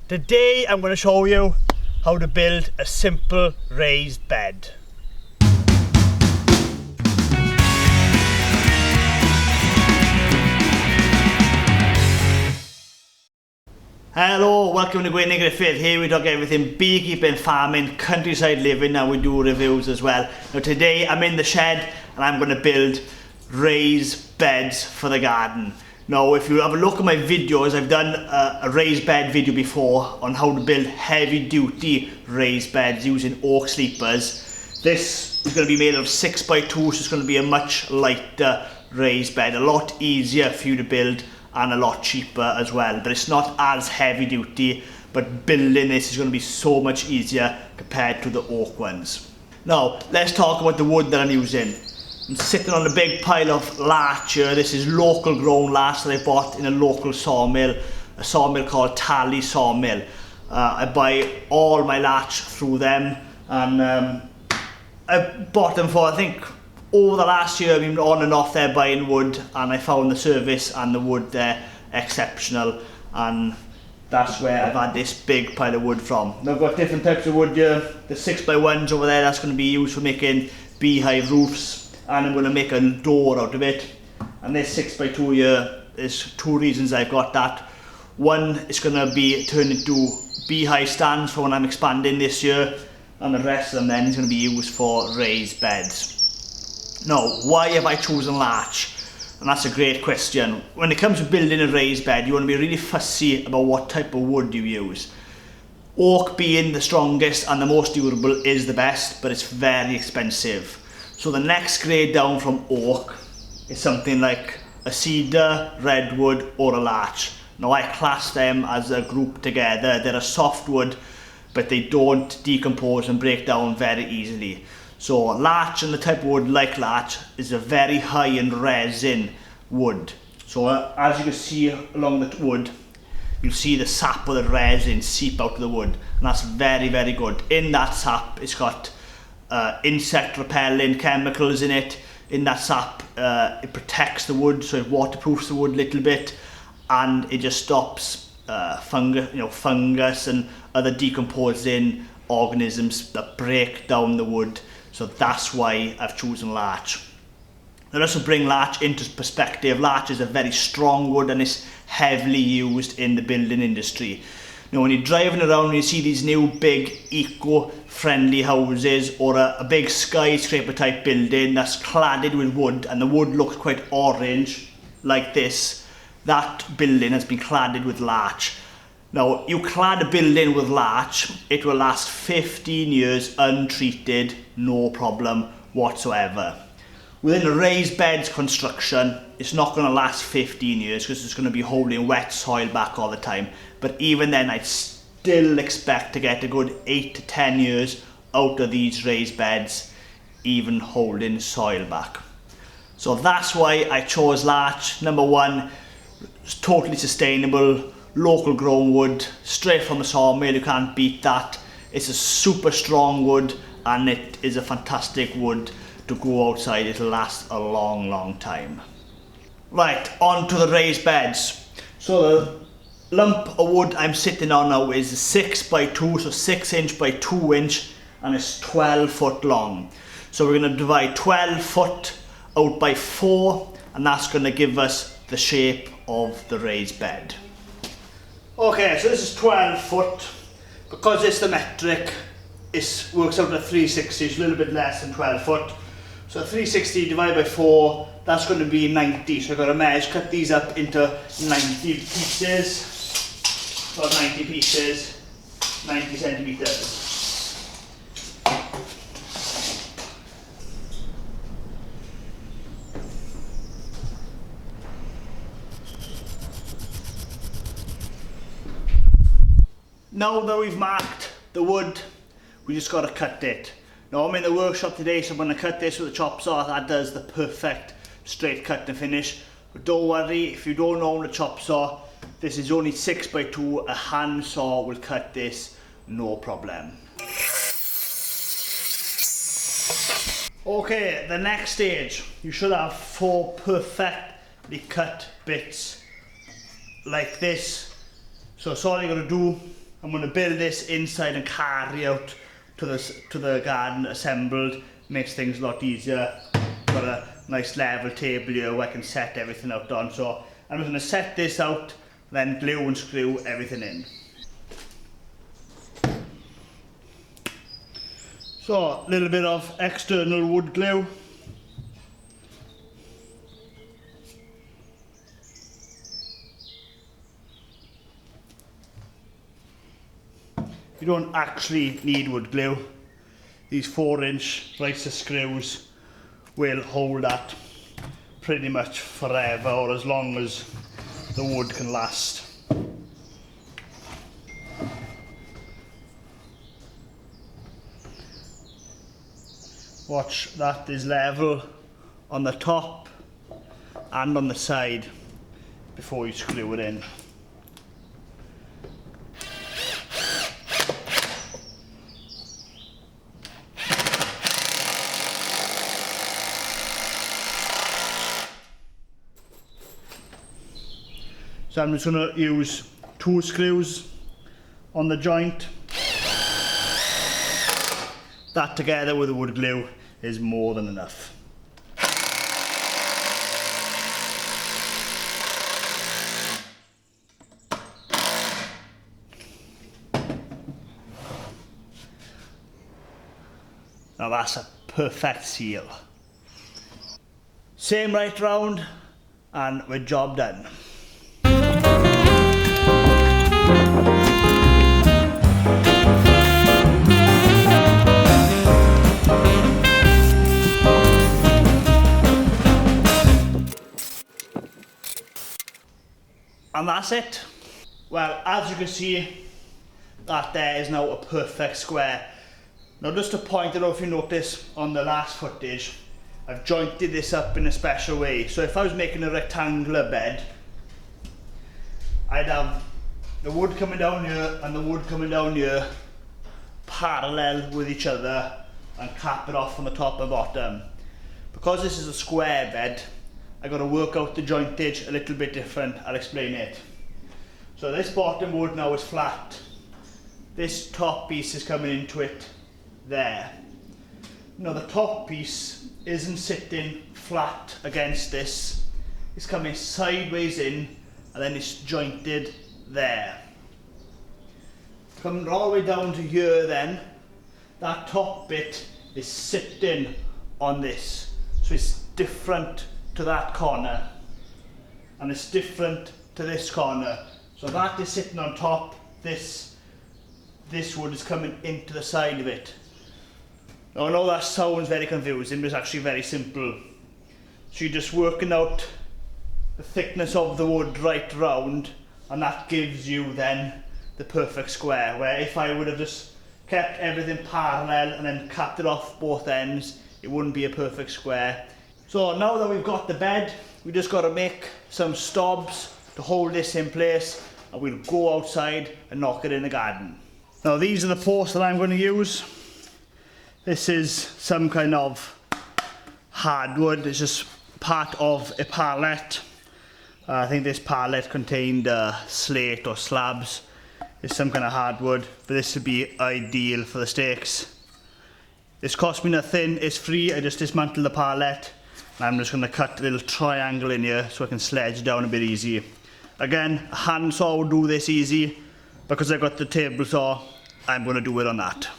Today I'm going to show you how to build a simple raised bed. Hello, welcome to Gwyn Griffith. Here we talk everything beekeeping, farming, countryside living, and we do reviews as well. Now today I'm in the shed and I'm going to build raised beds for the garden. Now if you have a look at my videos, I've done a raised bed video before on how to build heavy duty raised beds using oak sleepers. This is going to be made of 6x2, so it's going to be a much lighter raised bed, a lot easier for you to build and a lot cheaper as well, but it's not as heavy duty, but building this is going to be so much easier compared to the oak ones. Now let's talk about the wood that I'm using. I'm sitting on a big pile of larch here. This is local grown larch that I bought in a local sawmill, a sawmill called Tally Sawmill. I buy all my larch through them, and I bought them for, I think, over the last year I've been on and off there buying wood, and I found the service and the wood there exceptional, and that's where I've had this big pile of wood from. Now I've got different types of wood here. The 6x1s over there, that's going to be used for making beehive roofs, and I'm going to make a door out of it. And this 6x2 here, there's two reasons I've got that. One, it's going to be turned into beehive stands for when I'm expanding this year, and the rest of them then is going to be used for raised beds. Now, why have I chosen larch? And that's a great question. When it comes to building a raised bed, you want to be really fussy about what type of wood you use. Oak being the strongest and the most durable is the best, but it's very expensive. So the next grade down from oak is something like a cedar, redwood or a larch. Now I class them as a group together. They're a softwood, but they don't decompose and break down very easily. So larch, and the type of wood like larch, is a very high in resin wood. So as you can see along the wood, you'll see the sap of the resin seep out of the wood, and that's very, very good. In that sap, it's got insect repelling chemicals in it. In that sap, it protects the wood, so it waterproofs the wood a little bit, and it just stops fungus and other decomposing organisms that break down the wood. So that's why I've chosen larch. Now just to bring larch into perspective, larch is a very strong wood and it's heavily used in the building industry. Now when you're driving around and you see these new big eco-friendly houses, or a big skyscraper type building that's cladded with wood, and the wood looks quite orange like this, that building has been cladded with larch. Now you clad a building with larch, it will last 15 years untreated, no problem whatsoever. Within a raised beds construction, it's not going to last 15 years because it's going to be holding wet soil back all the time. But even then, I'd still expect to get a good 8 to 10 years out of these raised beds, even holding soil back. So that's why I chose larch. Number one, it's totally sustainable, local grown wood, straight from the sawmill, you can't beat that. It's a super strong wood, and it is a fantastic wood to go outside. It'll last a long, long time. Right, on to the raised beds. So the lump of wood I'm sitting on now is 6x2, so 6 inch by 2 inch, and it's 12 foot long. So we're going to divide 12 foot out by 4, and that's going to give us the shape of the raised bed. Okay, so this is 12 foot. Because it's the metric, it works out at 360, it's a little bit less than 12 foot. So 360 divided by 4, that's going to be 90. So I've got to measure, cut these up into 90 pieces. About 90 pieces, 90 centimeters. Now that we've marked the wood, we just got to cut it. Now I'm in the workshop today, so I'm going to cut this with a chop saw. That does the perfect straight cut and finish. But don't worry, if you don't own a chop saw, this is only 6x2, a hand saw will cut this, no problem. Okay, the next stage, you should have 4 perfectly cut bits like this. So that's all you're going to do. I'm going to build this inside and carry out to the garden assembled. Makes things a lot easier. Got a nice level table here where I can set everything out on. So I'm just going to set this out, then glue and screw everything in. So a little bit of external wood glue. You don't actually need wood glue. These 4-inch ricer screws will hold that pretty much forever, or as long as the wood can last. Watch that is level on the top and on the side before you screw it in. So I'm just going to use 2 screws on the joint. That together with the wood glue is more than enough. Now that's a perfect seal. Same right round and we're job done. And that's it. Well, as you can see, that there is now a perfect square. Now just to point, I don't know if you noticed on the last footage, I've jointed this up in a special way. So if I was making a rectangular bed, I'd have the wood coming down here and the wood coming down here parallel with each other and cap it off from the top and bottom. Because this is a square bed, I got to work out the jointage a little bit different. I'll explain it. So this bottom wood now is flat. This top piece is coming into it there. Now the top piece isn't sitting flat against this. It's coming sideways in and then it's jointed there. Coming all the way down to here then, that top bit is sitting on this. So it's different to that corner and it's different to this corner. So that is sitting on top, this wood is coming into the side of it. Now I know that sounds very confusing, but it's actually very simple. So you're just working out the thickness of the wood right round and that gives you then the perfect square, where if I would have just kept everything parallel and then capped it off both ends, it wouldn't be a perfect square. So now that we've got the bed, we just got to make some stobs to hold this in place and we'll go outside and knock it in the garden. Now these are the posts that I'm going to use. This is some kind of hardwood. It's just part of a pallet. I think this pallet contained slate or slabs. It's some kind of hardwood, but this would be ideal for the stakes. This cost me nothing, it's free. I just dismantled the pallet. I'm just going to cut a little triangle in here so I can sledge down a bit easy. Again, a hand saw will do this easy. Because I've got the table saw, I'm going to do it on that.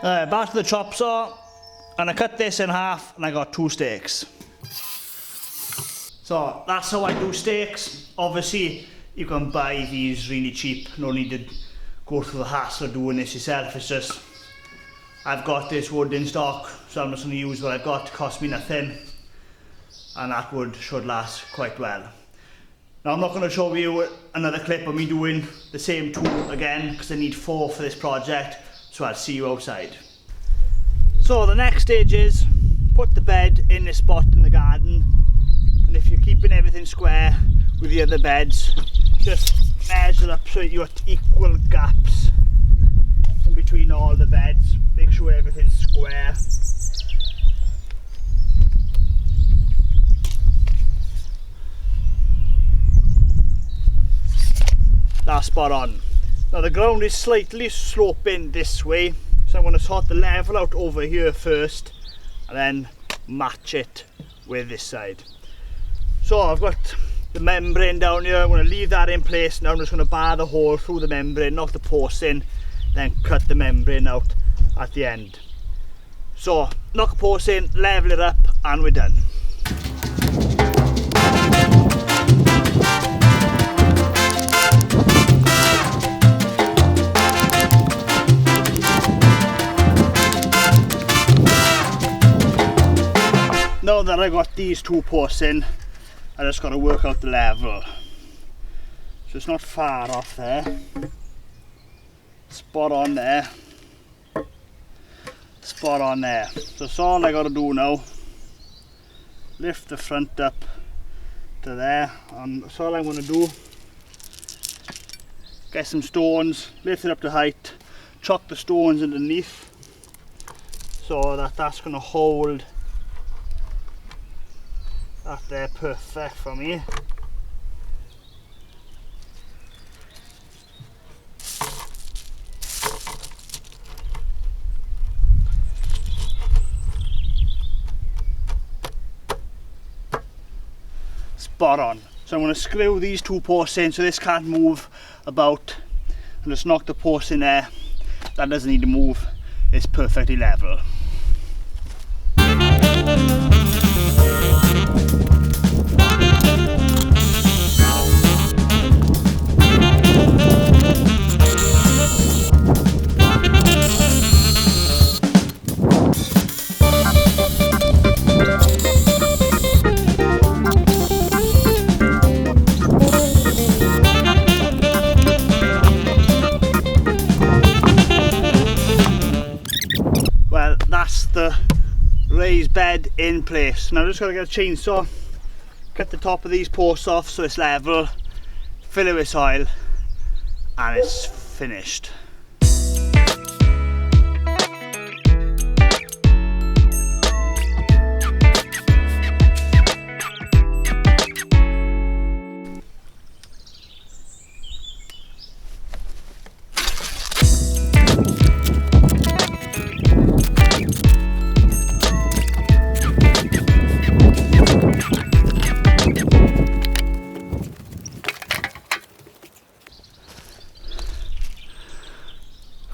Back to the chop saw, and I cut this in half and I got 2 steaks. So that's how I do steaks. Obviously you can buy these really cheap, no need to go through the hassle of doing this yourself. It's just, I've got this wood in stock, so I'm just going to use what I've got. It cost me nothing and that wood should last quite well. Now I'm not going to show you another clip of me doing the same tool again because I need 4 for this project. So I'll see you outside. So the next stage is put the bed in this spot in the garden, and if you're keeping everything square with the other beds, just measure up so you got equal gaps in between all the beds. Make sure everything's square. That's spot on. Now the ground is slightly sloping this way, so I'm going to sort the level out over here first and then match it with this side. So I've got the membrane down here. I'm going to leave that in place. Now I'm just going to bar the hole through the membrane, knock the posts in, then cut the membrane out at the end. So knock the posts in, level it up, and we're done. Now that I got these two posts in, I just got to work out the level. So it's not far off there. Spot on there. Spot on there. So that's all I got to do now. Lift the front up to there, and that's all I'm going to do. Get some stones, lift it up to height, chuck the stones underneath so that that's going to hold that there perfect for me. Spot on. So I'm going to screw these two posts in so this can't move about, and just knock the post in there. That doesn't need to move, it's perfectly level. Well, that's the raised bed in place. Now I'm just going to get a chainsaw, cut the top of these posts off so it's level, fill it with soil, and it's finished.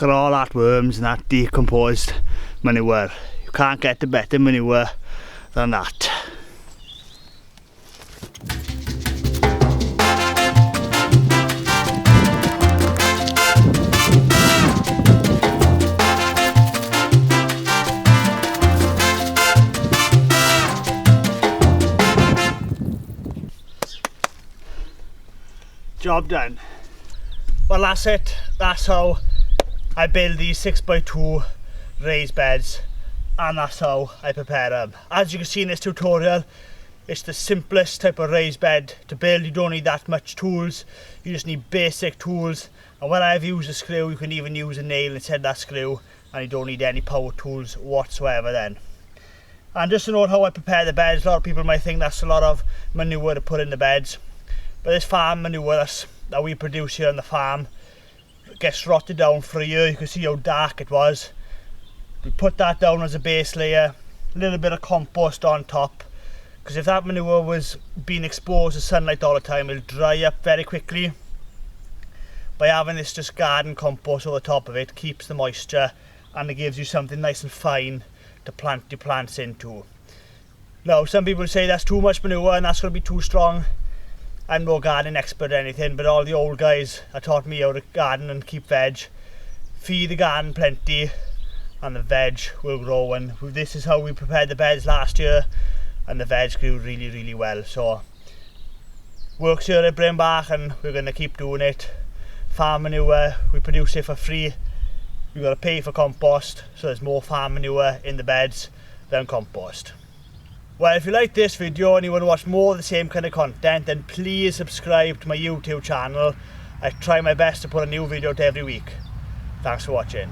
Look at all that worms and that decomposed manure. You can't get a better manure than that. Job done. Well, that's it. That's how I build these 6x2 raised beds, and that's how I prepare them. As you can see in this tutorial, it's the simplest type of raised bed to build. You don't need that much tools, you just need basic tools. And when I've used a screw, you can even use a nail instead of that screw, and you don't need any power tools whatsoever then. And just to note how I prepare the beds, a lot of people might think that's a lot of manure to put in the beds, but this farm manure that we produce here on the farm gets rotted down for a year. You can see how dark it was. We put that down as a base layer, a little bit of compost on top, because if that manure was being exposed to sunlight all the time, it'll dry up very quickly. By having this just garden compost over the top of it, keeps the moisture, and it gives you something nice and fine to plant your plants into. Now, some people say that's too much manure and that's going to be too strong. I'm no gardening expert or anything, but all the old guys have taught me how to garden and keep veg. Feed the garden plenty and the veg will grow, and this is how we prepared the beds last year, and the veg grew really well. So works here at Brimbach, and we're going to keep doing it. Farm manure, we produce it for free. We've got to pay for compost, so there's more farm manure in the beds than compost. Well, if you like this video and you want to watch more of the same kind of content, then please subscribe to my YouTube channel. I try my best to put a new video out every week. Thanks for watching.